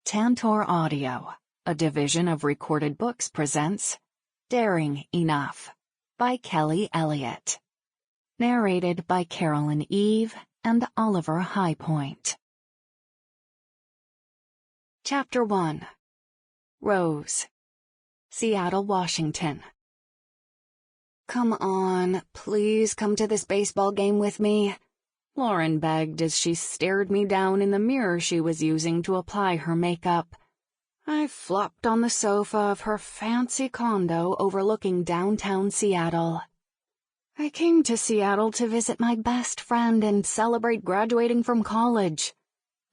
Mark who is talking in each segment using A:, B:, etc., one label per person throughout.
A: Tantor Audio, a division of Recorded Books, presents Daring Enough by Kelly Elliott. Narrated by Carolyn and Oliver Highpoint. Chapter 1. Rose. Seattle, Washington. "Come on, please come to this baseball game with me," Lauren begged as she stared me down in the mirror she was using to apply her makeup. I flopped on the sofa of her fancy condo overlooking downtown Seattle. "I came to Seattle to visit my best friend and celebrate graduating from college,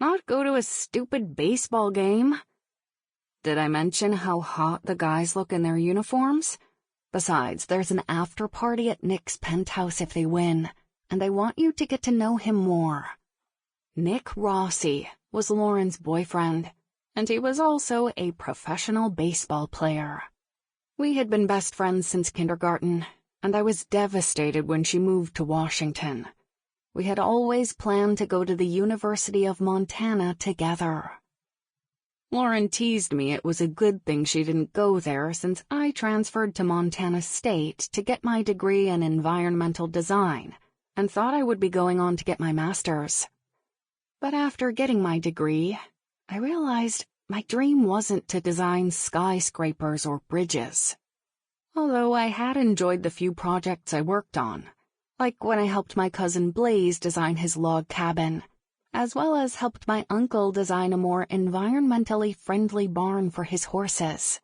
A: not go to a stupid baseball game." Did I mention how hot the guys look in their uniforms? Besides, there's an after party at Nick's penthouse if they win, and I want you to get to know him more. Nick Rossi was Lauren's boyfriend, and he was also a professional baseball player. We had been best friends since kindergarten, and I was devastated when she moved to Washington. We had always planned to go to the University of Montana together. Lauren teased me it was a good thing she didn't go there since I transferred to Montana State to get my degree in environmental design and thought I would be going on to get my master's. But after getting my degree, I realized my dream wasn't to design skyscrapers or bridges. Although I had enjoyed the few projects I worked on, like when I helped my cousin Blaze design his log cabin, as well as helped my uncle design a more environmentally friendly barn for his horses.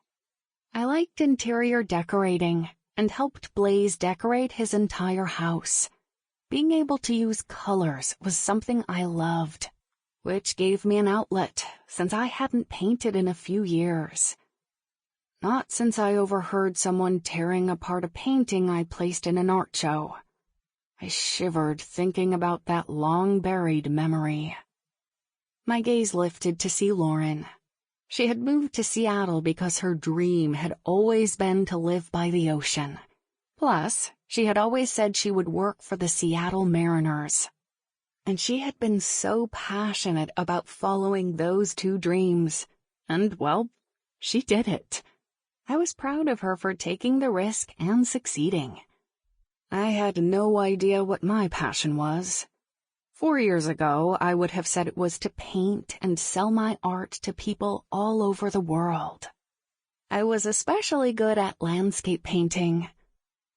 A: I liked interior decorating and helped Blaze decorate his entire house. Being able to use colors was something I loved, which gave me an outlet since I hadn't painted in a few years. Not since I overheard someone tearing apart a painting I placed in an art show. I shivered thinking about that long-buried memory. My gaze lifted to see Lauren. She had moved to Seattle because her dream had always been to live by the ocean. Plus, she had always said she would work for the Seattle Mariners. And she had been so passionate about following those two dreams. And, well, she did it. I was proud of her for taking the risk and succeeding. I had no idea what my passion was. 4 years ago, I would have said it was to paint and sell my art to people all over the world. I was especially good at landscape painting.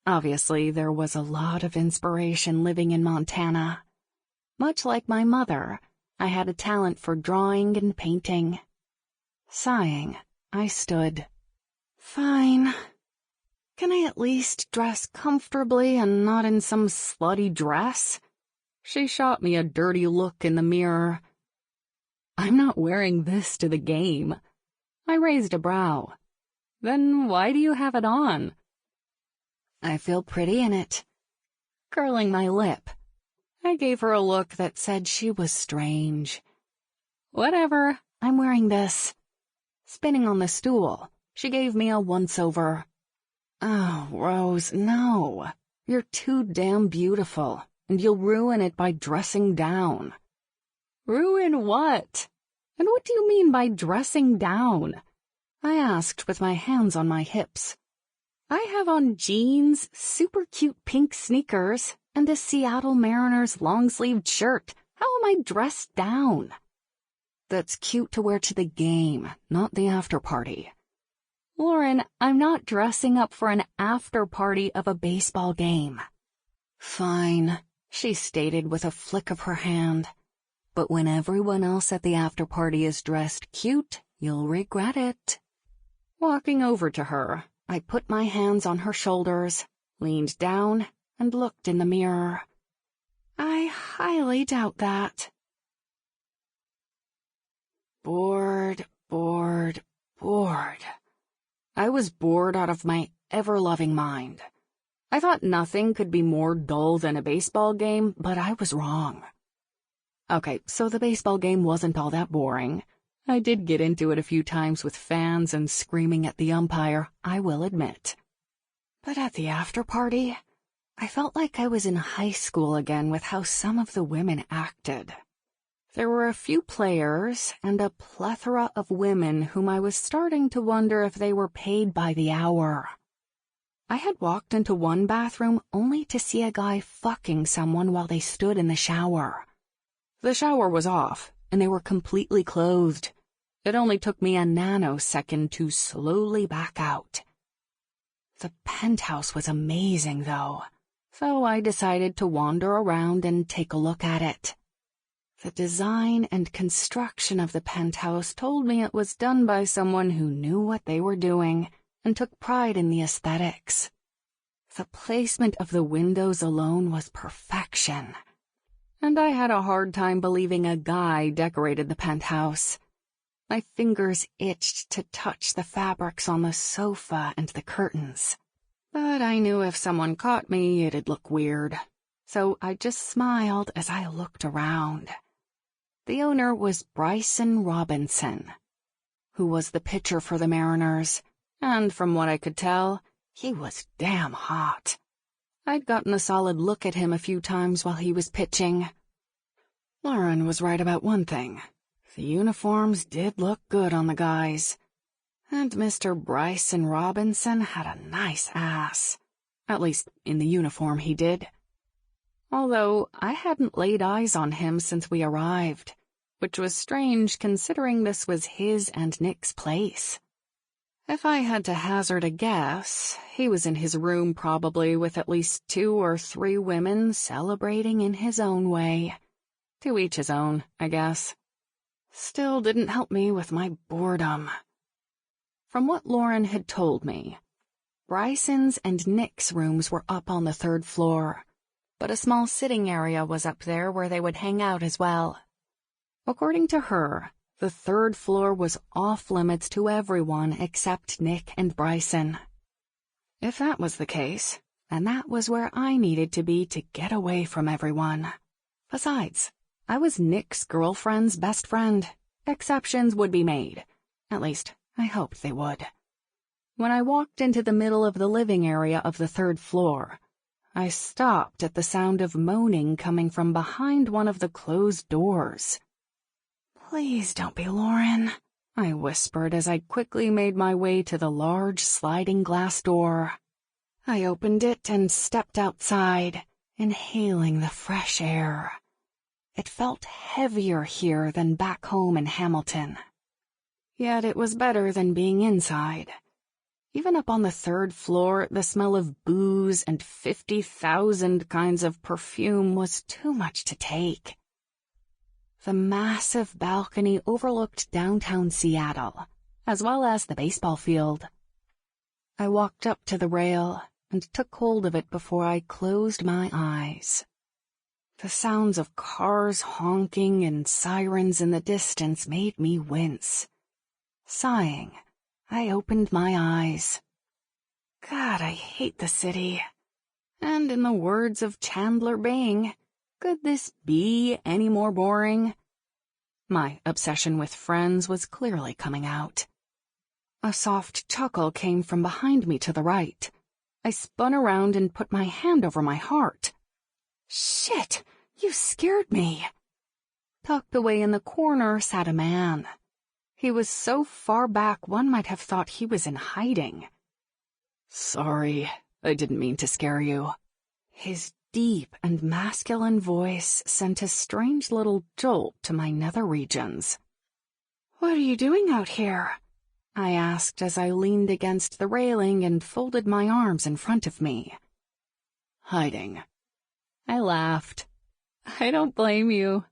A: Obviously, there was a lot of inspiration living in Montana. Much like my mother, I had a talent for drawing and painting. Sighing, I stood. "Fine. Can I at least dress comfortably and not in some slutty dress?" She shot me a dirty look in the mirror. "I'm not wearing this to the game." I raised a brow. "Then why do you have it on?" "I feel pretty in it." Curling my lip, I gave her a look that said she was strange. "Whatever, I'm wearing this." Spinning on the stool, she gave me a once-over. "Oh, Rose, no. You're too damn beautiful, and you'll ruin it by dressing down." "Ruin what? And what do you mean by dressing down?" I asked with my hands on my hips. "I have on jeans, super cute pink sneakers, and a Seattle Mariners long-sleeved shirt. How am I dressed down?" "That's cute to wear to the game, not the after-party." "Lauren, I'm not dressing up for an after-party of a baseball game." "Fine," she stated with a flick of her hand. "But when everyone else at the after-party is dressed cute, you'll regret it." Walking over to her, I put my hands on her shoulders, leaned down, and looked in the mirror. "I highly doubt that." Bored. I was bored out of my ever-loving mind. I thought nothing could be more dull than a baseball game, but I was wrong. Okay, so the baseball game wasn't all that boring. I did get into it a few times with fans and screaming at the umpire, I will admit. But at the after-party, I felt like I was in high school again with how some of the women acted. There were a few players and a plethora of women whom I was starting to wonder if they were paid by the hour. I had walked into one bathroom only to see a guy fucking someone while they stood in the shower. The shower was off, and they were completely clothed. It only took me a nanosecond to slowly back out. The penthouse was amazing, though, so I decided to wander around and take a look at it. The design and construction of the penthouse told me it was done by someone who knew what they were doing and took pride in the aesthetics. The placement of the windows alone was perfection, and I had a hard time believing a guy decorated the penthouse. My fingers itched to touch the fabrics on the sofa and the curtains, but I knew if someone caught me, it'd look weird, so I just smiled as I looked around. The owner was Bryson Robinson, who was the pitcher for the Mariners, and from what I could tell, he was damn hot. I'd gotten a solid look at him a few times while he was pitching. Lauren was right about one thing. The uniforms did look good on the guys, and Mr. Bryson Robinson had a nice ass. At least in the uniform he did. Although I hadn't laid eyes on him since we arrived, which was strange considering this was his and Nick's place. If I had to hazard a guess, he was in his room probably with at least 2 or 3 women celebrating in his own way. To each his own, I guess. Still didn't help me with my boredom. From what Lauren had told me, Bryson's and Nick's rooms were up on the 3rd floor, but a small sitting area was up there where they would hang out as well. According to her, the 3rd floor was off-limits to everyone except Nick and Bryson. If that was the case, then that was where I needed to be to get away from everyone. Besides, I was Nick's girlfriend's best friend. Exceptions would be made. At least, I hoped they would. When I walked into the middle of the living area of the 3rd floor, I stopped at the sound of moaning coming from behind one of the closed doors. "Please don't be Lauren," I whispered as I quickly made my way to the large sliding glass door. I opened it and stepped outside, inhaling the fresh air. It felt heavier here than back home in Hamilton. Yet it was better than being inside. Even up on the 3rd floor, the smell of booze and 50,000 kinds of perfume was too much to take. The massive balcony overlooked downtown Seattle, as well as the baseball field. I walked up to the rail and took hold of it before I closed my eyes. The sounds of cars honking and sirens in the distance made me wince. Sighing, I opened my eyes. God, I hate the city. And in the words of Chandler Bing, could this be any more boring? My obsession with Friends was clearly coming out. A soft chuckle came from behind me to the right. I spun around and put my hand over my heart. Shit, you scared me. Tucked away in the corner sat a man. He was so far back one might have thought he was in hiding. "Sorry, I didn't mean to scare you." His deep and masculine voice sent a strange little jolt to my nether regions. "What are you doing out here?" I asked as I leaned against the railing and folded my arms in front of me. "Hiding." I laughed. "I don't blame you."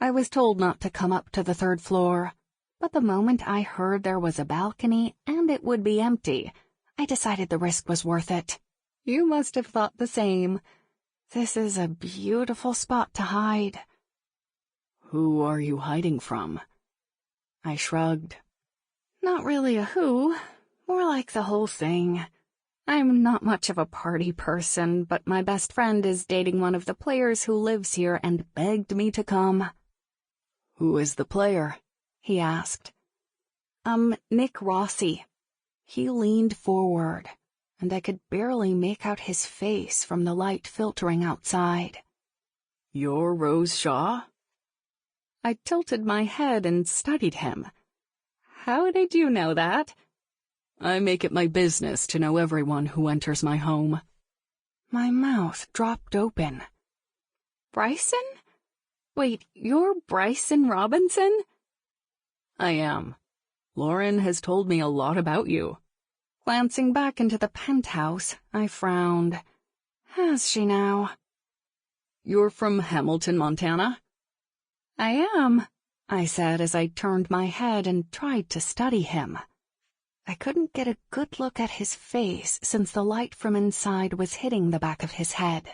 A: I was told not to come up to the 3rd floor, but the moment I heard there was a balcony and it would be empty, I decided the risk was worth it. You must have thought the same. This is a beautiful spot to hide. "Who are you hiding from?" I shrugged. "Not really a who, more like the whole thing. I'm not much of a party person, but my best friend is dating one of the players who lives here and begged me to come." "Who is the player?" he asked. Nick Rossi." He leaned forward, and I could barely make out his face from the light filtering outside. "You're Rose Shaw?" I tilted my head and studied him. How did you know that?
B: I make it my business to know everyone who enters my home.
A: My mouth dropped open. Bryson? Wait, you're Bryson Robinson?
B: I am. Lauren has told me a lot about you.
A: Glancing back into the penthouse, I frowned. Has she now?
B: You're from Hamilton, Montana?
A: I am, I said as I turned my head and tried to study him. I couldn't get a good look at his face since the light from inside was hitting the back of his head.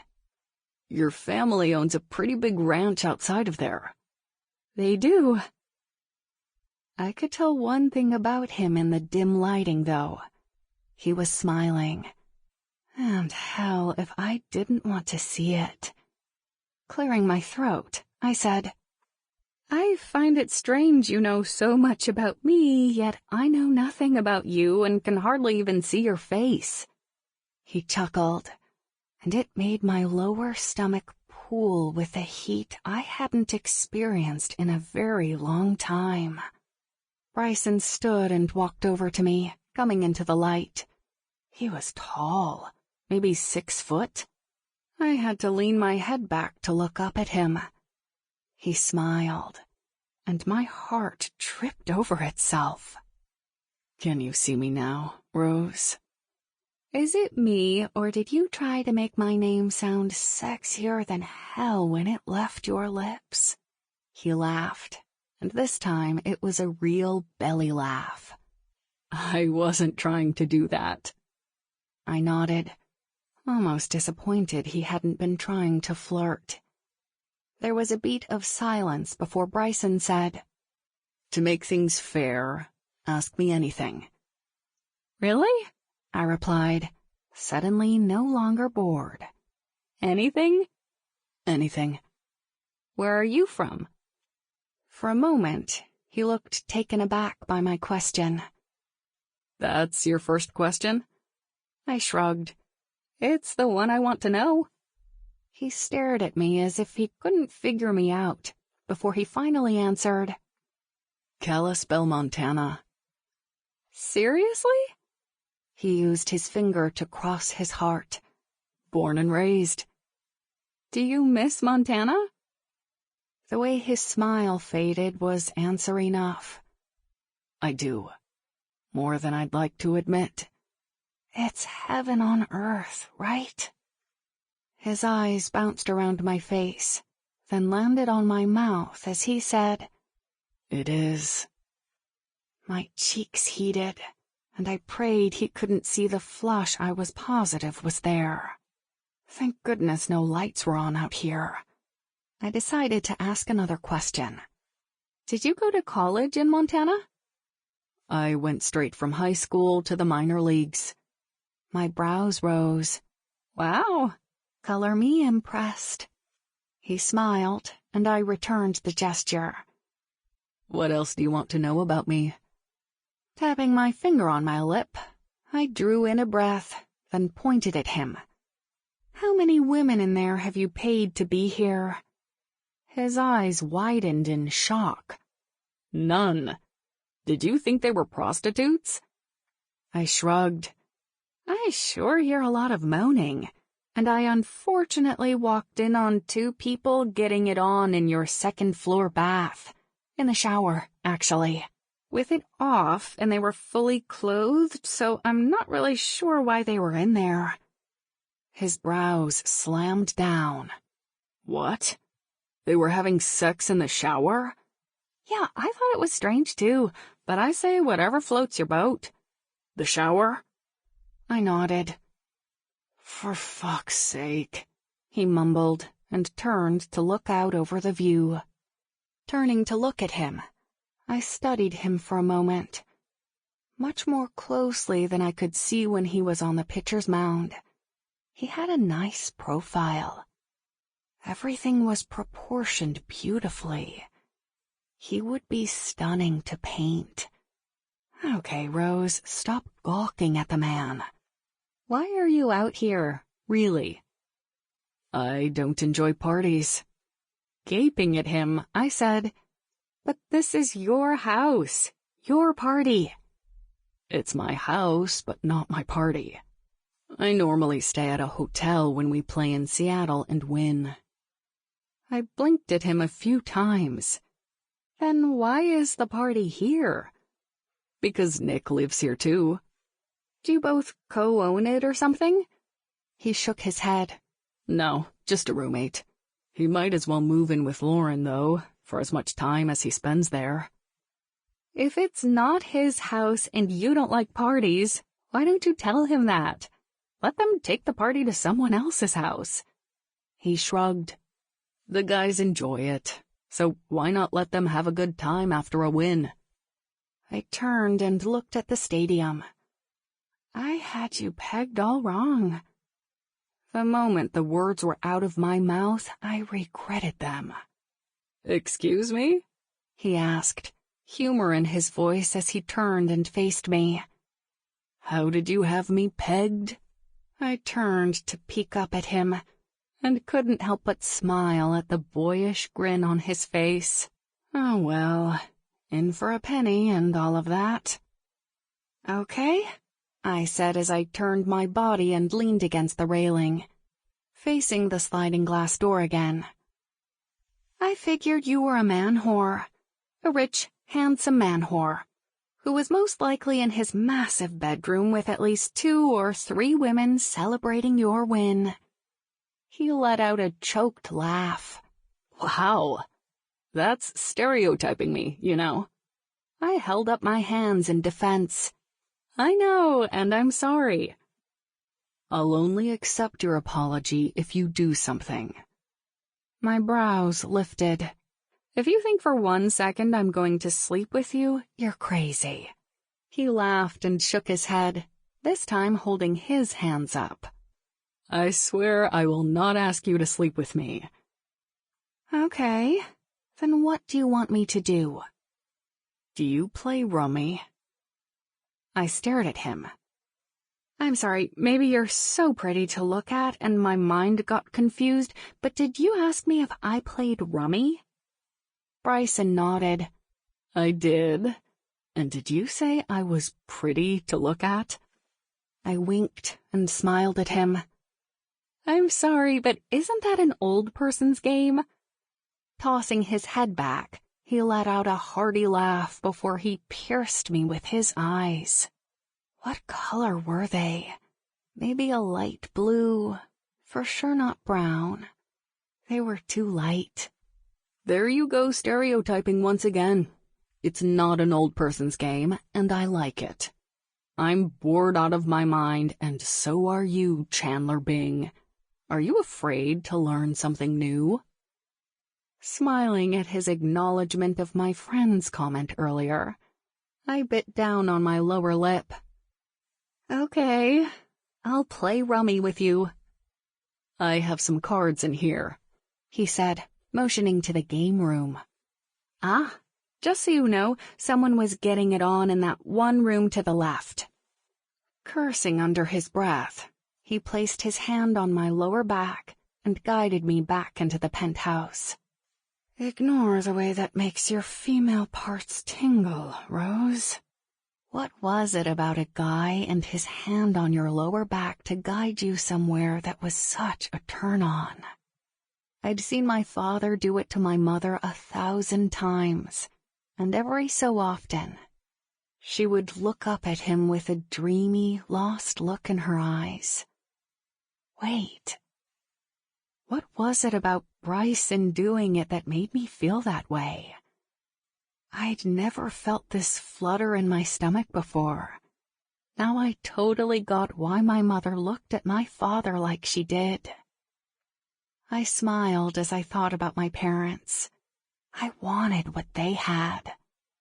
B: Your family owns a pretty big ranch outside of there.
A: They do. I could tell one thing about him in the dim lighting, though. He was smiling. And hell, if I didn't want to see it. Clearing my throat, I said, I find it strange you know so much about me, yet I know nothing about you and can hardly even see your face. He chuckled, and it made my lower stomach pool with a heat I hadn't experienced in a very long time. Bryson stood and walked over to me, coming into the light. He was tall, maybe 6 foot. I had to lean my head back to look up at him. He smiled, and my heart tripped over itself.
B: Can you see me now, Rose?
A: Is it me, or did you try to make my name sound sexier than hell when it left your lips? He laughed, and this time it was a real belly laugh.
B: I wasn't trying to do that.
A: I nodded, almost disappointed he hadn't been trying to flirt. There was a beat of silence before Bryson said,
B: To make things fair, ask me anything.
A: Really? I replied, suddenly no longer bored. Anything?
B: Anything.
A: Where are you from? For a moment, he looked taken aback by my question.
B: That's your first question?
A: I shrugged. It's the one I want to know. He stared at me as if he couldn't figure me out, before he finally answered,
B: Kalispell, Montana.
A: Seriously? He used his finger to cross his heart.
B: Born and raised.
A: Do you miss Montana? The way his smile faded was answer enough.
B: I do. More than I'd like to admit.
A: It's heaven on earth, right? His eyes bounced around my face, then landed on my mouth as he said,
B: It is.
A: My cheeks heated, and I prayed he couldn't see the flush I was positive was there. Thank goodness no lights were on out here. I decided to ask another question. Did you go to college in Montana?
B: I went straight from high school to the minor leagues.
A: My brows rose. Wow. Color me impressed. He smiled, and I returned the gesture.
B: What else do you want to know about me?
A: Tapping my finger on my lip, I drew in a breath, then pointed at him. How many women in there have you paid to be here? His eyes widened in shock.
B: None. Did you think they were prostitutes?
A: I shrugged. I sure hear a lot of moaning. And I unfortunately walked in on 2 people getting it on in your second-floor bath. In the shower, actually. With it off, and they were fully clothed, so I'm not really sure why they were in there. His brows slammed down.
B: What? They were having sex in the shower?
A: Yeah, I thought it was strange too, but I say whatever floats your boat.
B: The shower?
A: I nodded.
B: For fuck's sake,
A: he mumbled and turned to look out over the view. Turning to look at him, I studied him for a moment. Much more closely than I could see when he was on the pitcher's mound. He had a nice profile. Everything was proportioned beautifully. He would be stunning to paint. Okay, Rose, stop gawking at the man. Why are you out here, really?
B: I don't enjoy parties.
A: Gaping at him, I said, But this is your house, your party.
B: It's my house, but not my party. I normally stay at a hotel when we play in Seattle and win.
A: I blinked at him a few times. Then why is the party here?
B: Because Nick lives here too.
A: Do you both co-own it or something? He shook his head.
B: No, just a roommate. He might as well move in with Lauren, though, for as much time as he spends there.
A: If it's not his house and you don't like parties, why don't you tell him that? Let them take the party to someone else's house.
B: He shrugged. The guys enjoy it, so why not let them have a good time after a win?
A: I turned and looked at the stadium. I had you pegged all wrong. The moment the words were out of my mouth, I regretted them.
B: Excuse me?
A: He asked, humor in his voice as he turned and faced me.
B: How did you have me pegged?
A: I turned to peek up at him, and couldn't help but smile at the boyish grin on his face. Oh well, in for a penny and all of that. Okay, I said as I turned my body and leaned against the railing, facing the sliding glass door again. I figured you were a man-whore, a rich, handsome man-whore, who was most likely in his massive bedroom with at least 2 or 3 women celebrating your win. He let out a choked laugh.
B: Wow, that's stereotyping me, you know.
A: I held up my hands in defense. I know, and I'm sorry.
B: I'll only accept your apology if you do something.
A: My brows lifted. If you think for 1 second I'm going to sleep with you, you're crazy. He laughed and shook his head, this time holding his hands up.
B: I swear I will not ask you to sleep with me.
A: Okay, then what do you want me to do?
B: Do you play rummy?
A: I stared at him. I'm sorry, maybe you're so pretty to look at and my mind got confused, but did you ask me if I played rummy? Bryson nodded.
B: I did. And did you say I was pretty to look at?
A: I winked and smiled at him. I'm sorry, but isn't that an old person's game? Tossing his head back, he let out a hearty laugh before he pierced me with his eyes. What color were they? Maybe a light blue, for sure not brown. They were too light.
B: There you go stereotyping once again. It's not an old person's game, and I like it. I'm bored out of my mind, and so are you, Chandler Bing. Are you afraid to learn something new?
A: Smiling at his acknowledgement of my friend's comment earlier, I bit down on my lower lip. Okay, I'll play rummy with you.
B: I have some cards in here,
A: he said, motioning to the game room. Ah, just so you know, someone was getting it on in that one room to the left. Cursing under his breath, he placed his hand on my lower back and guided me back into the penthouse. Ignore the way that makes your female parts tingle, Rose. What was it about a guy and his hand on your lower back to guide you somewhere that was such a turn-on? I'd seen my father do it to my mother 1,000 times, and every so often, she would look up at him with a dreamy, lost look in her eyes. Wait. What was it about Bryson doing it that made me feel that way? I'd never felt this flutter in my stomach before. Now I totally got why my mother looked at my father like she did. I smiled as I thought about my parents. I wanted what they had,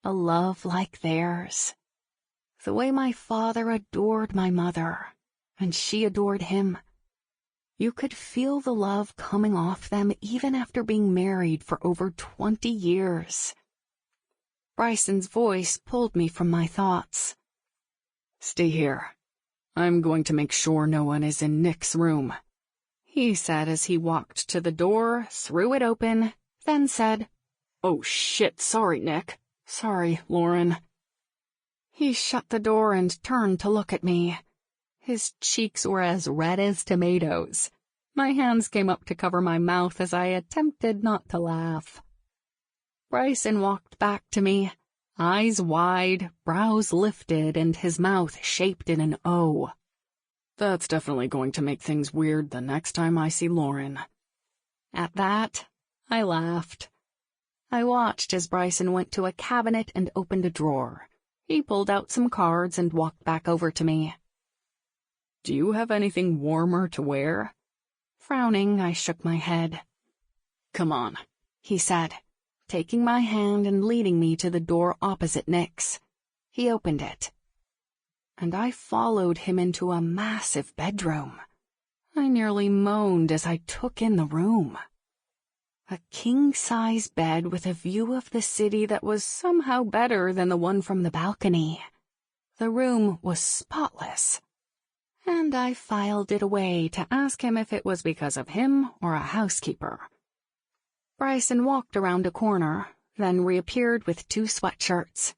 A: a love like theirs. The way my father adored my mother, and she adored him. You could feel the love coming off them even after being married for over 20 years. Bryson's voice pulled me from my thoughts.
B: Stay here. I'm going to make sure no one is in Nick's room,
A: he said as he walked to the door, threw it open, then said,
B: Oh shit, sorry, Nick. Sorry, Lauren. He shut the door and turned to look at me. His cheeks were as red as tomatoes. My hands came up to cover my mouth as I attempted not to laugh. Bryson walked back to me, eyes wide, brows lifted, and his mouth shaped in an O. That's definitely going to make things weird the next time I see Lauren. At that, I laughed. I watched as Bryson went to a cabinet and opened a drawer. He pulled out some cards and walked back over to me. Do you have anything warmer to wear? Frowning, I shook my head. Come on, he said, taking my hand and leading me to the door opposite Nick's. He opened it, and I followed him into a massive bedroom. I nearly moaned as I took in the room. A king-size bed with a view of the city that was somehow better than the one from the balcony. The room was spotless, and I filed it away to ask him if it was because of him or a housekeeper. Bryson walked around a corner, then reappeared with 2 sweatshirts.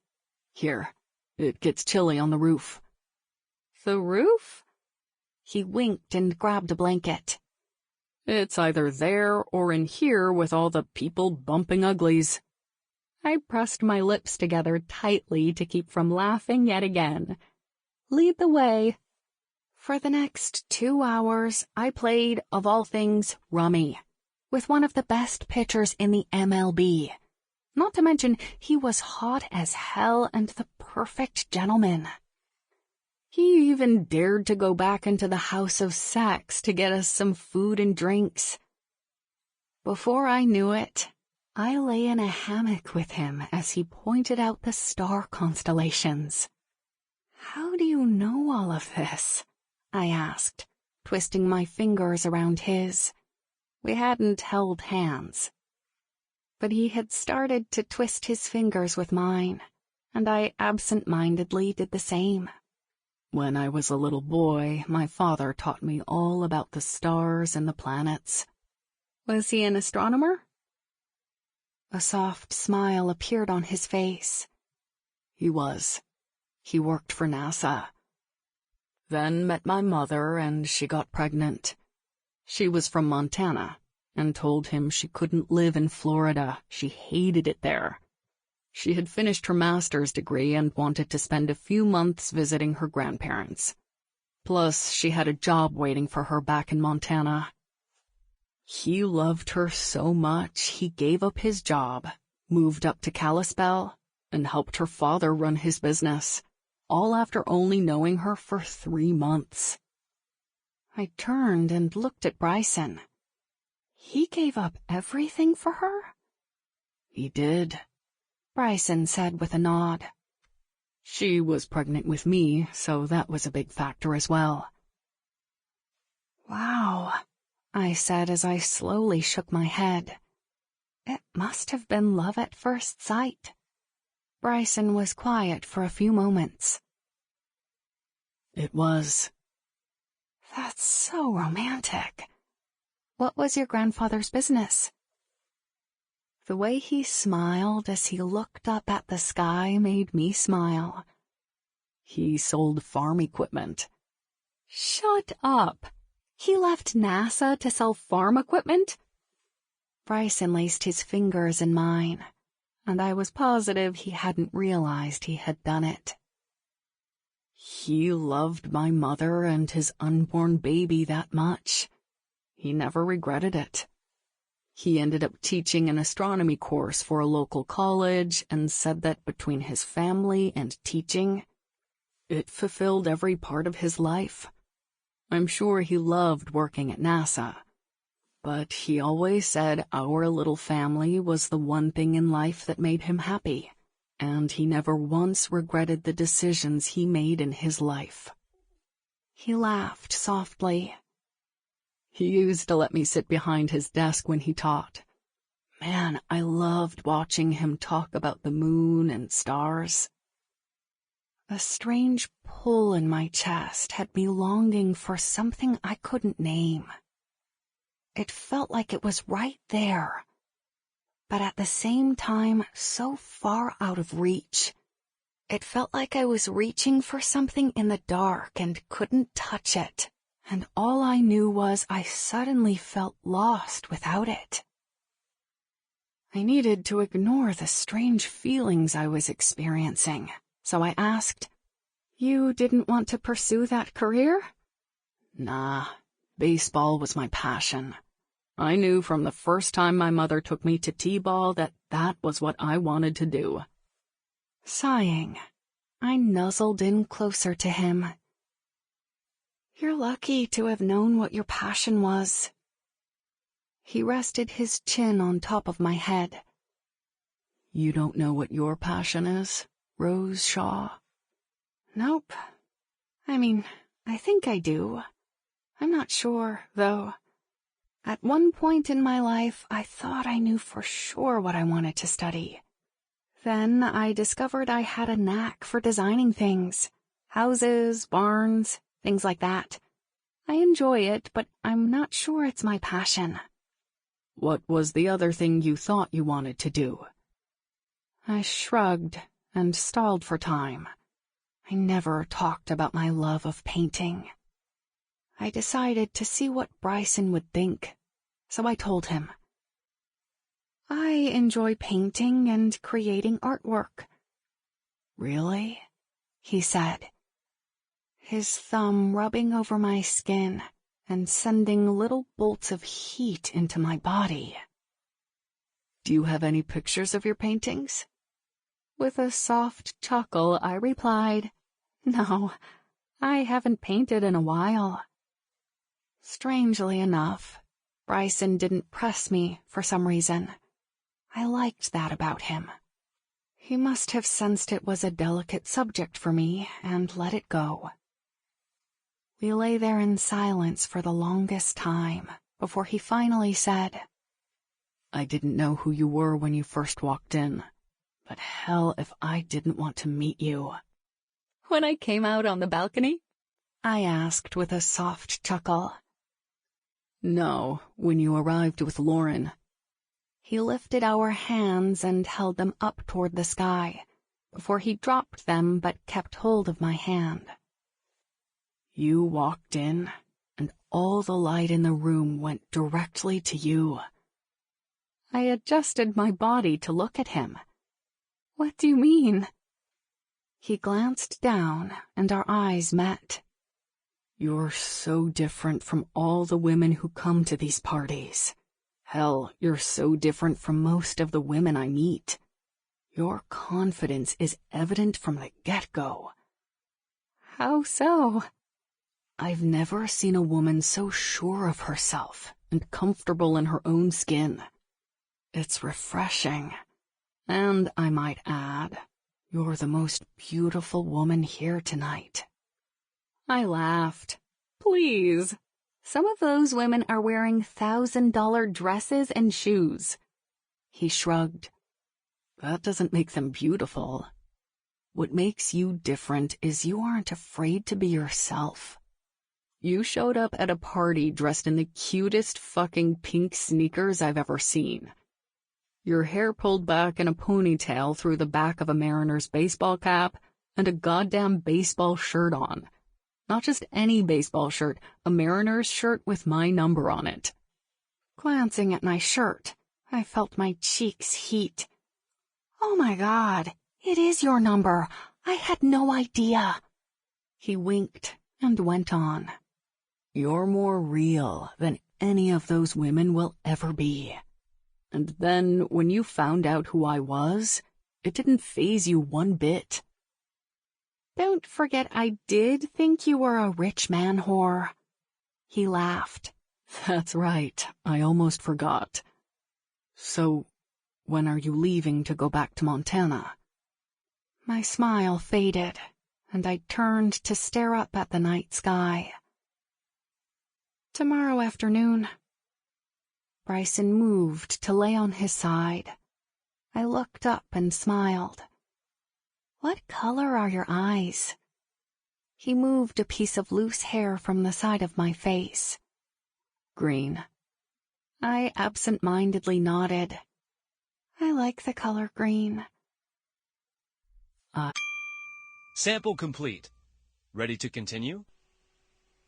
B: Here, it gets chilly on the roof. The roof? He winked and grabbed a blanket. It's either there or in here with all the people bumping uglies. I pressed my lips together tightly to keep from laughing yet again. Lead the way. For the next 2 hours, I played, of all things, rummy, with one of the best pitchers in the MLB. Not to mention, he was hot as hell and the perfect gentleman. He even dared to go back into the house of sex to get us some food and drinks. Before I knew it, I lay in a hammock with him as he pointed out the star constellations. How do you know all of this? I asked, twisting my fingers around his. We hadn't held hands, but he had started to twist his fingers with mine, and I absent-mindedly did the same. When I was a little boy, my father taught me all about the stars and the planets. Was he an astronomer? A soft smile appeared on his face. He was. He worked for NASA. Then met my mother, and she got pregnant. She was from Montana, and told him she couldn't live in Florida. She hated it there. She had finished her master's degree and wanted to spend a few months visiting her grandparents. Plus, she had a job waiting for her back in Montana. He loved her so much he gave up his job, moved up to Kalispell, and helped her father run his business, all after only knowing her for 3 months. I turned and looked at Bryson. He gave up everything for her? He did, Bryson said with a nod. She was pregnant with me, so that was a big factor as well. Wow, I said as I slowly shook my head. It must have been love at first sight. Bryson was quiet for a few moments. It was. That's so romantic. What was your grandfather's business? The way he smiled as he looked up at the sky made me smile. He sold farm equipment. Shut up! He left NASA to sell farm equipment? Bryson laced his fingers in mine, and I was positive he hadn't realized he had done it. He loved my mother and his unborn baby that much. He never regretted it. He ended up teaching an astronomy course for a local college and said that between his family and teaching, it fulfilled every part of his life. I'm sure he loved working at NASA, but he always said our little family was the one thing in life that made him happy, and he never once regretted the decisions he made in his life. He laughed softly. He used to let me sit behind his desk when he taught. Man, I loved watching him talk about the moon and stars. A strange pull in my chest had me longing for something I couldn't name. It felt like it was right there,
A: but at the same time so far out of reach. It felt like I was reaching for something in the dark and couldn't touch it, and all I knew was I suddenly felt lost without it. I needed to ignore the strange feelings I was experiencing, so I asked, "You didn't want to pursue that career?"
B: Nah, baseball was my passion. I knew from the first time my mother took me to t-ball that that was what I wanted to do.
A: Sighing, I nuzzled in closer to him. "You're lucky to have known what your passion was." He rested his chin on top of my head.
B: You don't know what your passion is, Rose Shaw?
A: Nope. I mean, I think I do. I'm not sure, though. At one point in my life, I thought I knew for sure what I wanted to study. Then I discovered I had a knack for designing things. Houses, barns, things like that. I enjoy it, but I'm not sure it's my passion.
B: What was the other thing you thought you wanted to do?
A: I shrugged and stalled for time. I never talked about my love of painting. I decided to see what Bryson would think, so I told him. I enjoy painting and creating artwork.
B: Really?
A: He said, his thumb rubbing over my skin and sending little bolts of heat into my body.
B: Do you have any pictures of your paintings?
A: With a soft chuckle, I replied, "No, I haven't painted in a while." Strangely enough, Bryson didn't press me for some reason. I liked that about him. He must have sensed it was a delicate subject for me and let it go. We lay there in silence for the longest time before he finally said,
B: I didn't know who you were when you first walked in, but hell if I didn't want to meet you.
A: "When I came out on the balcony?" I asked with a soft chuckle.
B: No, when you arrived with Lauren.
A: He lifted our hands and held them up toward the sky, before he dropped them but kept hold of my hand.
B: You walked in, and all the light in the room went directly to you.
A: I adjusted my body to look at him. "What do you mean?" He glanced down, and our eyes met.
B: You're so different from all the women who come to these parties. Hell, you're so different from most of the women I meet. Your confidence is evident from the get-go.
A: How so?
B: I've never seen a woman so sure of herself and comfortable in her own skin. It's refreshing. And I might add, you're the most beautiful woman here tonight.
A: I laughed. Please. Some of those women are wearing $1,000 dresses and shoes.
B: He shrugged. That doesn't make them beautiful. What makes you different is you aren't afraid to be yourself. You showed up at a party dressed in the cutest fucking pink sneakers I've ever seen. Your hair pulled back in a ponytail through the back of a Mariners baseball cap and a goddamn baseball shirt on. Not just any baseball shirt, a Mariners shirt with my number on it.
A: Glancing at my shirt, I felt my cheeks heat. Oh my God, it is your number. I had no idea. He winked and went on.
B: You're more real than any of those women will ever be. And then, when you found out who I was, it didn't faze you one bit.
A: Don't forget I did think you were a rich man whore. He laughed.
B: That's right, I almost forgot. So, when are you leaving to go back to Montana?
A: My smile faded, and I turned to stare up at the night sky. Tomorrow afternoon. Bryson moved to lay on his side. I looked up and smiled. What color are your eyes? He moved a piece of loose hair from the side of my face.
B: Green.
A: I absent-mindedly nodded. I like the color green.
C: Sample complete. Ready to continue?